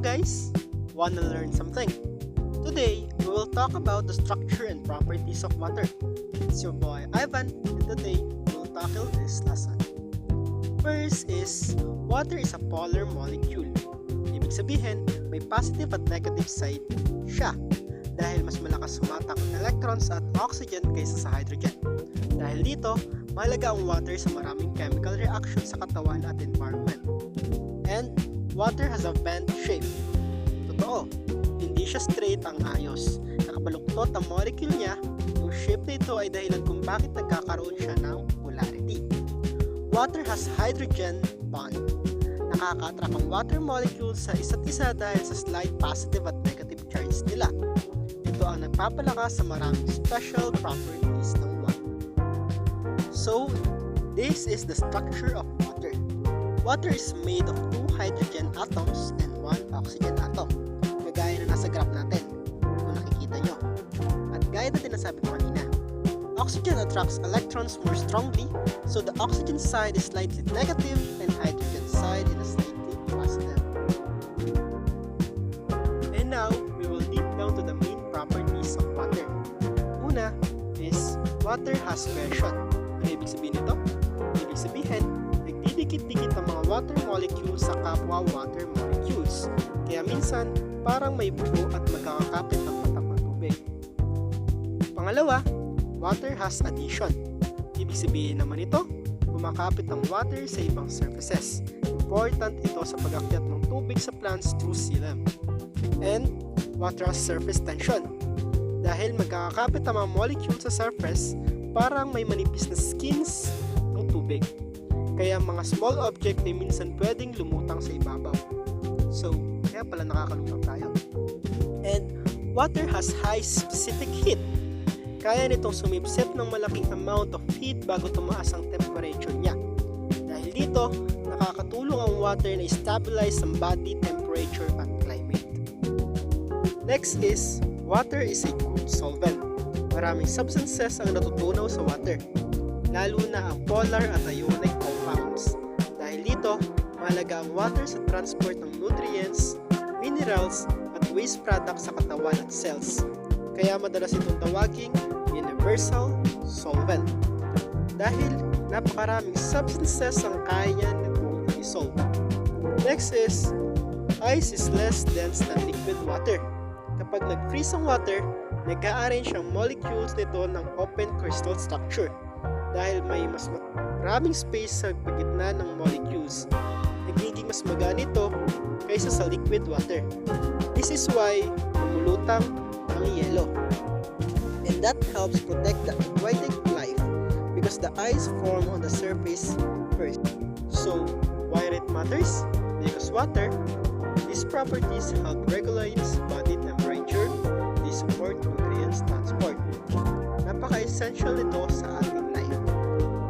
guys! Wanna learn something? Today, we will talk about the structure and properties of water. It's your boy Ivan, and today, we'll tackle this lesson. First is, water is a polar molecule. Ibig sabihin, may positive at negative side siya dahil mas malakas sumatak ang electrons at oxygen kaysa sa hydrogen. Dahil dito, mahalaga ang water sa maraming chemical reactions sa katawan at environment. And water has a bent shape. Totoo, hindi siya straight ang ayos. Nakabaluktot ang molecule niya, yung shape na ito ay dahilan kung bakit nagkakaroon siya ng polarity. Water has hydrogen bond. Nakaka-attract ang water molecules sa isa't isa dahil sa slight positive at negative charge nila. Ito ang nagpapalakas sa maraming special properties ng water. So, this is the structure of water. Water is made of 2 hydrogen atoms and 1 oxygen atom. Kagaya na nasa graph natin, kung nakikita nyo. At gaya na sinasabi ko kanina, oxygen attracts electrons more strongly, so the oxygen side is slightly negative and hydrogen side is slightly positive. And now, we will deep down to the main properties of water. Una is, water has cohesion. Ano ibig sabihin nito? Ibig sabihin, nagdidikit-dikit ang mga water molecules sa kapwa water molecules. Kaya minsan, parang may buo at magkakakapit ang patak ng tubig. Pangalawa, water has adhesion. Ibig sabihin naman ito, kumakapit ang water sa ibang surfaces. Important ito sa pag-akyat ng tubig sa plants through xylem. And water has surface tension. Dahil magkakapit ang mga molecules sa surface, parang may manipis na skins ng tubig. Kaya mga small object ay minsan pwedeng lumutang sa ibabaw. So, kaya pala nakakalutang tayo. And water has high specific heat. Kaya nitong sumipsip ng malaking amount of heat bago tumaas ang temperature niya. Dahil dito, nakakatulong ang water na stabilize ang body temperature at climate. Next is, water is a good solvent. Maraming substances ang natutunaw sa water, lalo na ang polar at ionic compounds. Dahil dito, mahalaga ang water sa transport ng nutrients, minerals, at waste products sa katawan at cells. Kaya madalas itong tawaging universal solvent. Dahil napakaraming substances ang kaya nitong i-solve. Next is, ice is less dense than liquid water. Kapag nag-freeze ang water, nag-a-arrange ang molecules nito ng open crystal structure dahil may mas maraming space sa pagitna ng molecules. Nagiging mas magaan ito kaysa sa liquid water. This is why lumulutang ang yelo. And that helps protect the aquatic life because the ice form on the surface first. So, why it matters? Because water, these properties help regulate body temperature, they support nutrients transport. Napaka-essential nito sa ating life.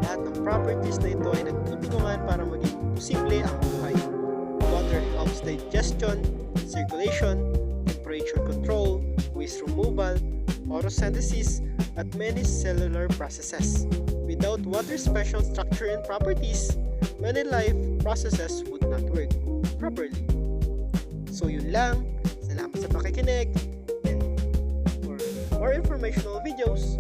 Lahat ng properties na ito ay nagtutulungan para maging posible ang buhay. Water helps digestion, circulation, temperature control, waste removal, photosynthesis, at many cellular processes. Without water's special structure and properties, many life processes would not work properly. So yun lang, salamat sa pakikinig, and for more informational videos,